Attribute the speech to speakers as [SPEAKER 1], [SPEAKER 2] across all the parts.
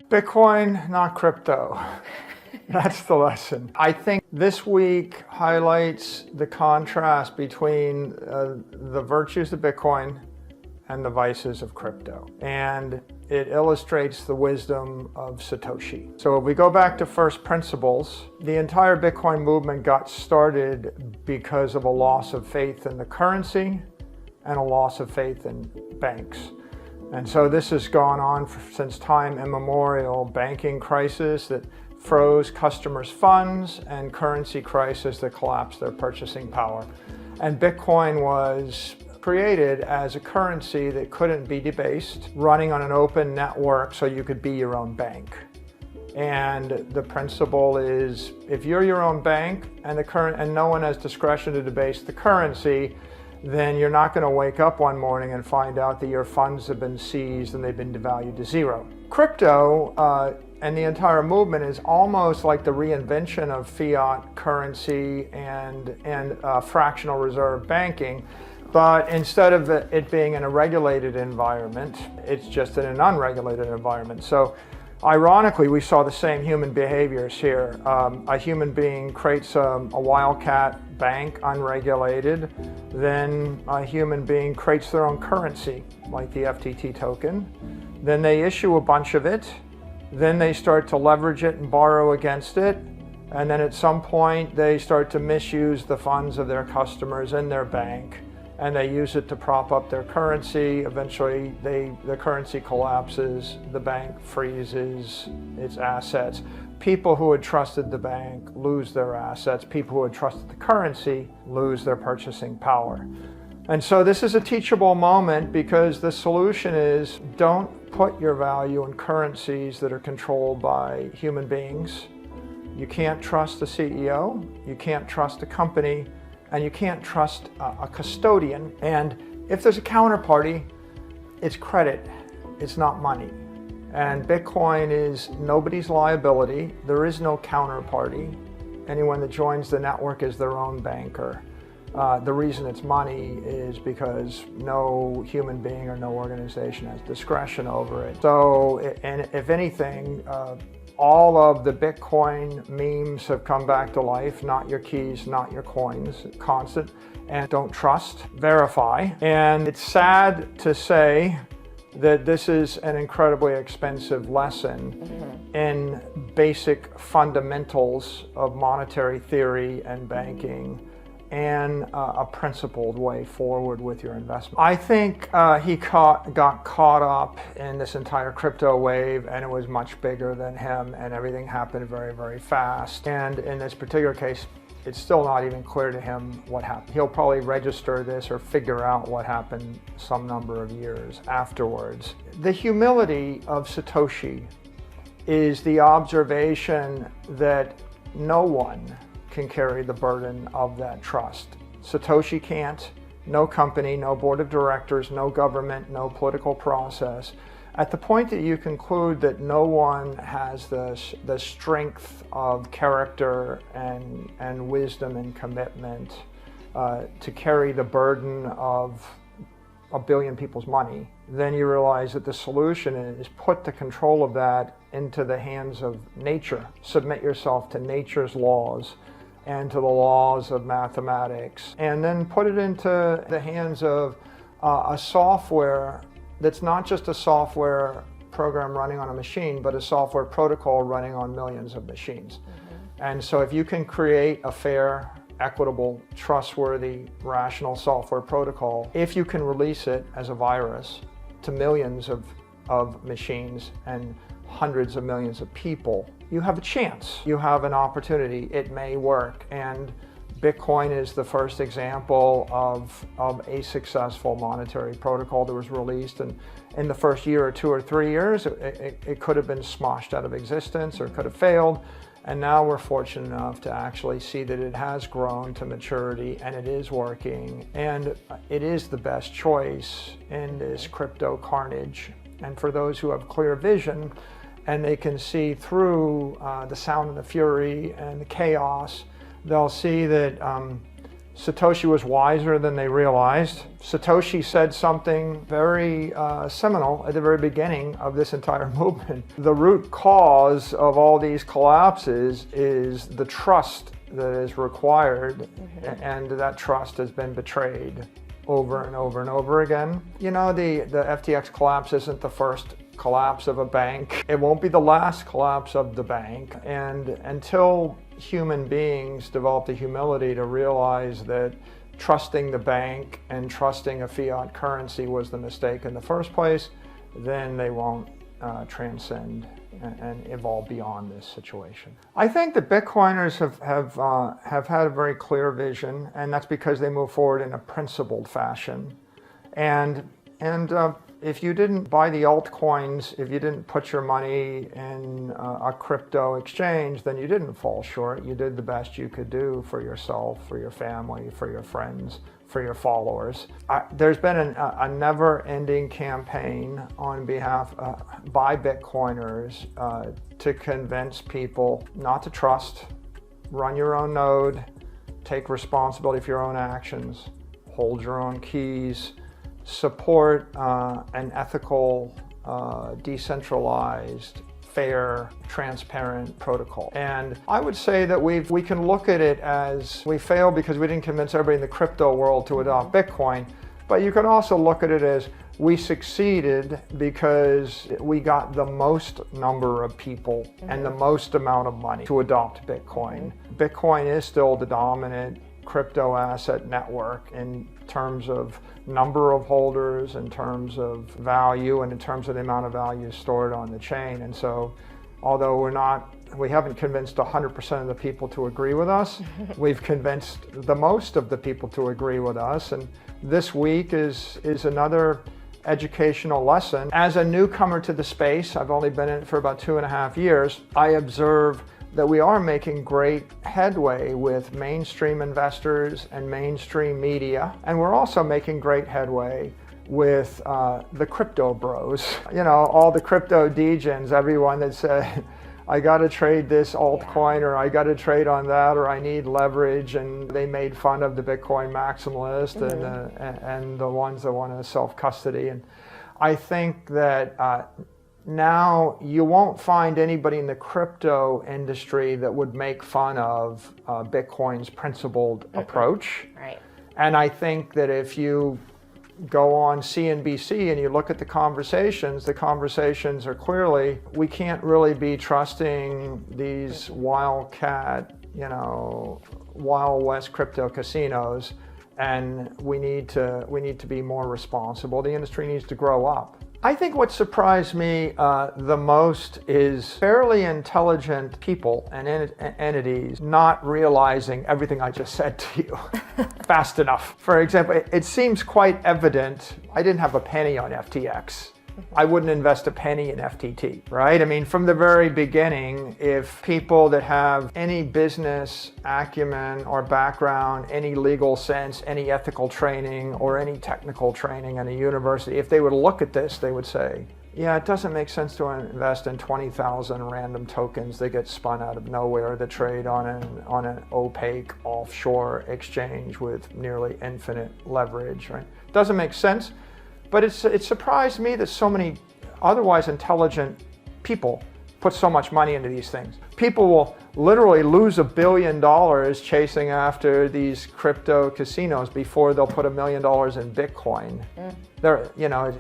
[SPEAKER 1] Bitcoin, not crypto. That's the lesson. I think this week highlights the contrast between the virtues of Bitcoin and the vices of crypto. And it illustrates the wisdom of Satoshi. So if we go back to first principles, the entire Bitcoin movement got started because of a loss of faith in the currency and a loss of faith in banks. And so this has gone on since time immemorial. Banking crisis that froze customers' funds and currency crisis that collapsed their purchasing power. And Bitcoin was created as a currency that couldn't be debased, running on an open network so you could be your own bank. And the principle is, if you're your own bank and no one has discretion to debase the currency, then you're not going to wake up one morning and find out that your funds have been seized and they've been devalued to zero. Crypto and the entire movement is almost like the reinvention of fiat currency and fractional reserve banking. But instead of it being in a regulated environment, it's just in an unregulated environment. So ironically, we saw the same human behaviors here. A human being creates a wildcat bank, unregulated. Then a human being creates their own currency, like the FTT token. Then they issue a bunch of it. Then they start to leverage it and borrow against it. And then at some point, they start to misuse the funds of their customers in their bank. And they use it to prop up their currency. Eventually, the currency collapses, the bank freezes its assets. People who had trusted the bank lose their assets. People who had trusted the currency lose their purchasing power. And so this is a teachable moment, because the solution is, don't put your value in currencies that are controlled by human beings. You can't trust the CEO, you can't trust a company, and you can't trust a custodian. And if there's a counterparty, it's credit, it's not money. And Bitcoin is nobody's liability. There is no counterparty. Anyone that joins the network is their own banker. The reason it's money is because no human being or no organization has discretion over it. So, and if anything, all of the Bitcoin memes have come back to life. Not your keys, not your coins, constant. And don't trust, verify. And it's sad to say that this is an incredibly expensive lesson in basic fundamentals of monetary theory and banking, and a principled way forward with your investment. I think he got caught up in this entire crypto wave, and it was much bigger than him, and everything happened very, very fast. And in this particular case, it's still not even clear to him what happened. He'll probably register this or figure out what happened some number of years afterwards. The humility of Satoshi is the observation that no one can carry the burden of that trust. Satoshi can't, no company, no board of directors, no government, no political process. At the point that you conclude that no one has the strength of character and wisdom and commitment to carry the burden of a billion people's money, then you realize that the solution is put the control of that into the hands of nature. Submit yourself to nature's laws and to the laws of mathematics, and then put it into the hands of a software that's not just a software program running on a machine, but a software protocol running on millions of machines. And so if you can create a fair, equitable, trustworthy, rational software protocol, if you can release it as a virus to millions of machines and hundreds of millions of people, you have a chance. You have an opportunity. It may work. And Bitcoin is the first example of a successful monetary protocol that was released. And in the first year or 2 or 3 years, it could have been smoshed out of existence or could have failed. And now we're fortunate enough to actually see that it has grown to maturity and it is working. And it is the best choice in this crypto carnage. And for those who have clear vision and they can see through the sound and the fury and the chaos, they'll see that Satoshi was wiser than they realized. Satoshi said something very seminal at the very beginning of this entire movement. The root cause of all these collapses is the trust that is required, and that trust has been betrayed over and over and over again. You know, the FTX collapse isn't the first collapse of a bank. It won't be the last collapse of the bank. And until human beings develop the humility to realize that trusting the bank and trusting a fiat currency was the mistake in the first place, then they won't transcend and evolve beyond this situation. I think that Bitcoiners have had a very clear vision, and that's because they move forward in a principled fashion. And if you didn't buy the altcoins, if you didn't put your money in a crypto exchange, then you didn't fall short. You did the best you could do for yourself, for your family, for your friends, for your followers. There's been a never-ending campaign on behalf by Bitcoiners to convince people not to trust, run your own node, take responsibility for your own actions, hold your own keys, support an ethical, decentralized, fair, transparent protocol. And I would say that we can look at it as we failed because we didn't convince everybody in the crypto world to adopt Bitcoin, but you can also look at it as we succeeded because we got the most number of people and the most amount of money to adopt Bitcoin. Bitcoin is still the dominant crypto asset network in terms of number of holders, in terms of value, and in terms of the amount of value stored on the chain. And so, although we haven't convinced 100% of the people to agree with us, we've convinced the most of the people to agree with us. And this week is another educational lesson. As a newcomer to the space, I've only been in it for about 2.5 years, I observe that we are making great headway with mainstream investors and mainstream media. And we're also making great headway with the crypto bros. You know, all the crypto degens, everyone that said, I got to trade this altcoin, or I got to trade on that, or I need leverage. And they made fun of the Bitcoin maximalist and the ones that want to self-custody. And I think that now you won't find anybody in the crypto industry that would make fun of Bitcoin's principled approach.
[SPEAKER 2] Right.
[SPEAKER 1] And I think that if you go on CNBC and you look at the conversations are clearly, we can't really be trusting these wildcat, Wild West crypto casinos, and we need to be more responsible. The industry needs to grow up. I think what surprised me the most is fairly intelligent people and entities not realizing everything I just said to you fast enough. For example, it seems quite evident, I didn't have a penny on FTX. I wouldn't invest a penny in FTT, right? I mean, from the very beginning, if people that have any business acumen or background, any legal sense, any ethical training, or any technical training in a university, if they would look at this, they would say, yeah, it doesn't make sense to invest in 20,000 random tokens that get spun out of nowhere that trade on an opaque offshore exchange with nearly infinite leverage, right? Doesn't make sense. But it surprised me that so many otherwise intelligent people put so much money into these things. People will literally lose $1 billion chasing after these crypto casinos before they'll put $1 million in Bitcoin.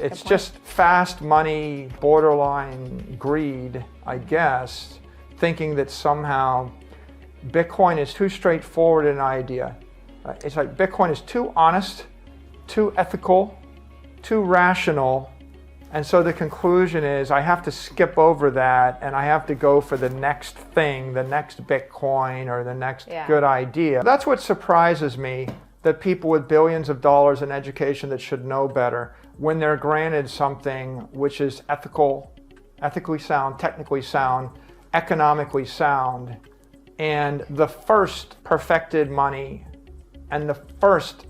[SPEAKER 1] It's just fast money, borderline greed, I guess, thinking that somehow Bitcoin is too straightforward an idea. It's like Bitcoin is too honest, too ethical, too rational, and so the conclusion is I have to skip over that and I have to go for the next thing, the next Bitcoin or the next good idea. That's what surprises me, that people with billions of dollars in education that should know better, when they're granted something which is ethically sound, technically sound, economically sound, and the first perfected money and the first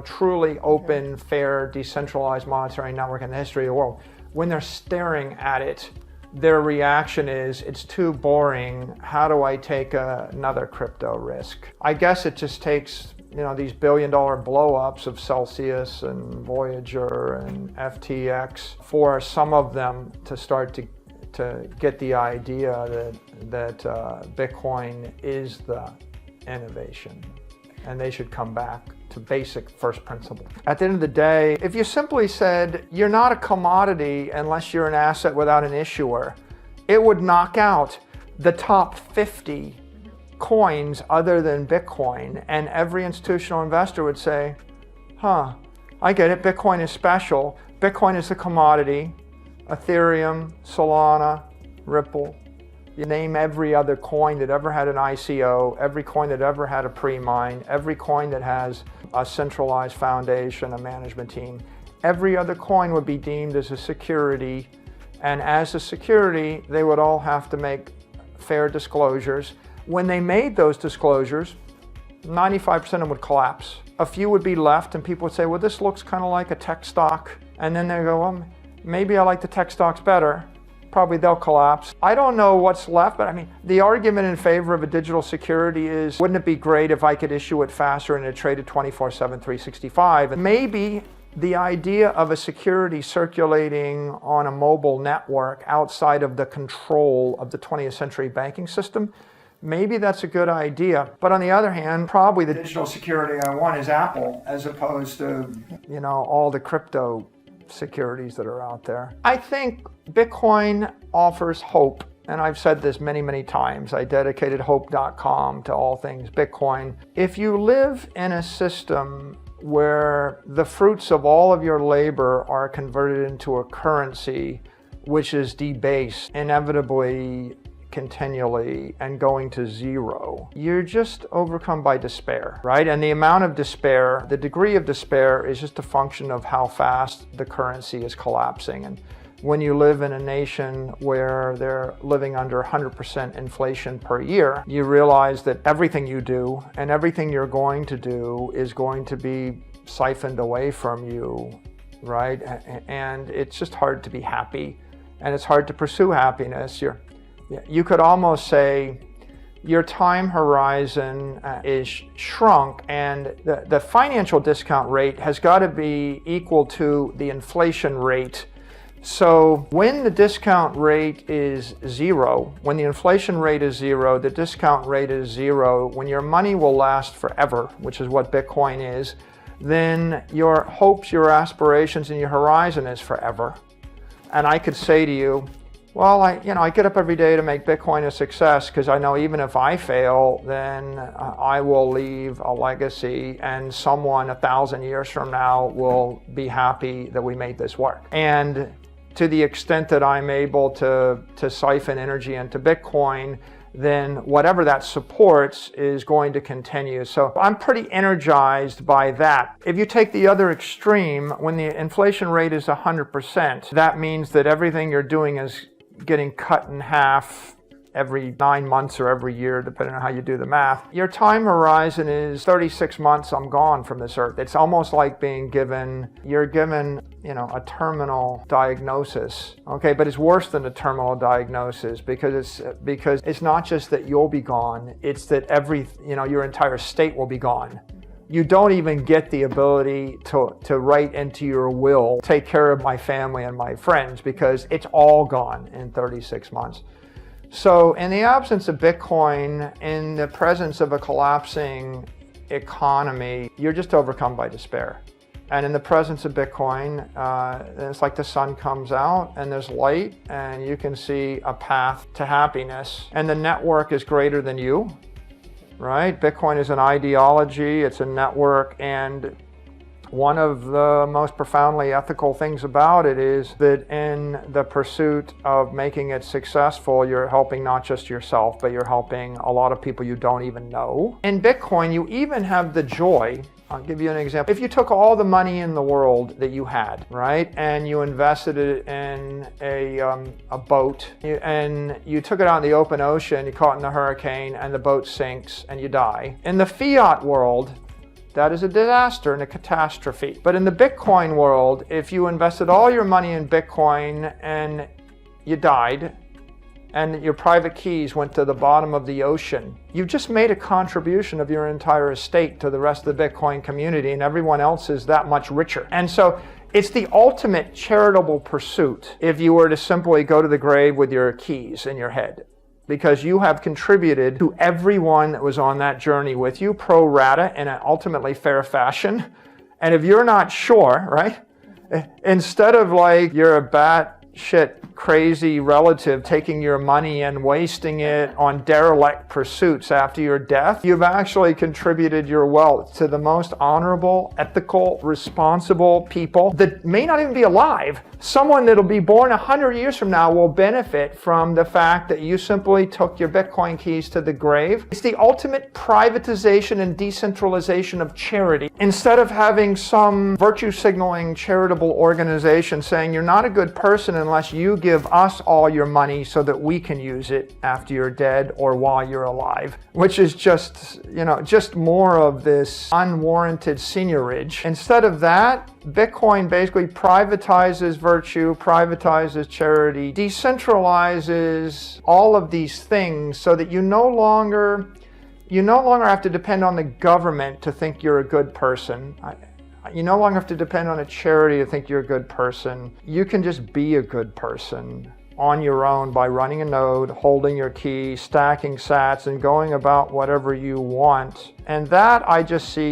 [SPEAKER 1] truly open, fair, decentralized monetary network in the history of the world, when they're staring at it, their reaction is, it's too boring, how do I take another crypto risk? I guess it just takes, these billion-dollar blow-ups of Celsius and Voyager and FTX for some of them to start to get the idea that Bitcoin is the innovation, and they should come back to basic first principles. At the end of the day, if you simply said you're not a commodity unless you're an asset without an issuer, it would knock out the top 50 coins other than Bitcoin, and every institutional investor would say, I get it, Bitcoin is special. Bitcoin is a commodity. Ethereum, Solana, Ripple. You name every other coin that ever had an ICO, every coin that ever had a pre-mine, every coin that has a centralized foundation, a management team. Every other coin would be deemed as a security, and as a security, they would all have to make fair disclosures. When they made those disclosures, 95% of them would collapse. A few would be left, and people would say, well, this looks kind of like a tech stock. And then they go, well, maybe I like the tech stocks better. Probably they'll collapse. I don't know what's left, but I mean, the argument in favor of a digital security is, wouldn't it be great if I could issue it faster and it traded 24/7, 365? And maybe the idea of a security circulating on a mobile network outside of the control of the 20th century banking system, maybe that's a good idea. But on the other hand, probably the digital security I want is Apple, as opposed to, all the crypto securities that are out there. I think Bitcoin offers hope, and I've said this many, many times. I dedicated hope.com to all things Bitcoin. If you live in a system where the fruits of all of your labor are converted into a currency which is debased, inevitably, continually, and going to zero, you're just overcome by despair, right? And the amount of despair, the degree of despair, is just a function of how fast the currency is collapsing. And when you live in a nation where they're living under 100% inflation per year, you realize that everything you do and everything you're going to do is going to be siphoned away from you, right? And it's just hard to be happy, and it's hard to pursue happiness. You could almost say your time horizon is shrunk, and the financial discount rate has got to be equal to the inflation rate. So when the discount rate is zero, when the inflation rate is zero, the discount rate is zero, when your money will last forever, which is what Bitcoin is, then your hopes, your aspirations, and your horizon is forever. And I could say to you, well, I get up every day to make Bitcoin a success because I know even if I fail, then I will leave a legacy, and someone 1,000 years from now will be happy that we made this work. And to the extent that I'm able to siphon energy into Bitcoin, then whatever that supports is going to continue. So I'm pretty energized by that. If you take the other extreme, when the inflation rate is 100%, that means that everything you're doing is getting cut in half every 9 months or every year, depending on how you do the math. Your time horizon is 36 months, I'm gone from this earth. It's almost like you're given, a terminal diagnosis. Okay, but it's worse than a terminal diagnosis because it's not just that you'll be gone, it's that your entire state will be gone. You don't even get the ability to write into your will, take care of my family and my friends, because it's all gone in 36 months. So in the absence of Bitcoin, in the presence of a collapsing economy, you're just overcome by despair. And in the presence of Bitcoin, it's like the sun comes out and there's light, and you can see a path to happiness. And the network is greater than you. Right? Bitcoin is an ideology, it's a network, and one of the most profoundly ethical things about it is that in the pursuit of making it successful, you're helping not just yourself, but you're helping a lot of people you don't even know. In Bitcoin, you even have the joy. I'll give you an example. If you took all the money in the world that you had, right, and you invested it in a boat, and you took it out in the open ocean, you caught in a hurricane, and the boat sinks, and you die. In the fiat world, that is a disaster and a catastrophe. But in the Bitcoin world, if you invested all your money in Bitcoin and you died, and your private keys went to the bottom of the ocean, you've just made a contribution of your entire estate to the rest of the Bitcoin community, and everyone else is that much richer. And so it's the ultimate charitable pursuit if you were to simply go to the grave with your keys in your head, because you have contributed to everyone that was on that journey with you, pro rata, in an ultimately fair fashion. And if you're not sure, right, instead of like you're a batshit crazy relative taking your money and wasting it on derelict pursuits after your death, you've actually contributed your wealth to the most honorable, ethical, responsible people that may not even be alive. Someone that'll be born 100 years from now will benefit from the fact that you simply took your Bitcoin keys to the grave. It's the ultimate privatization and decentralization of charity. Instead of having some virtue signaling charitable organization saying you're not a good person unless you give us all your money so that we can use it after you're dead or while you're alive, which is just, just more of this unwarranted seigniorage. Instead of that, Bitcoin basically privatizes virtue, privatizes charity, decentralizes all of these things so that you no longer have to depend on the government to think you're a good person. You no longer have to depend on a charity to think you're a good person. You can just be a good person on your own by running a node, holding your key, stacking sats, and going about whatever you want. And that I just see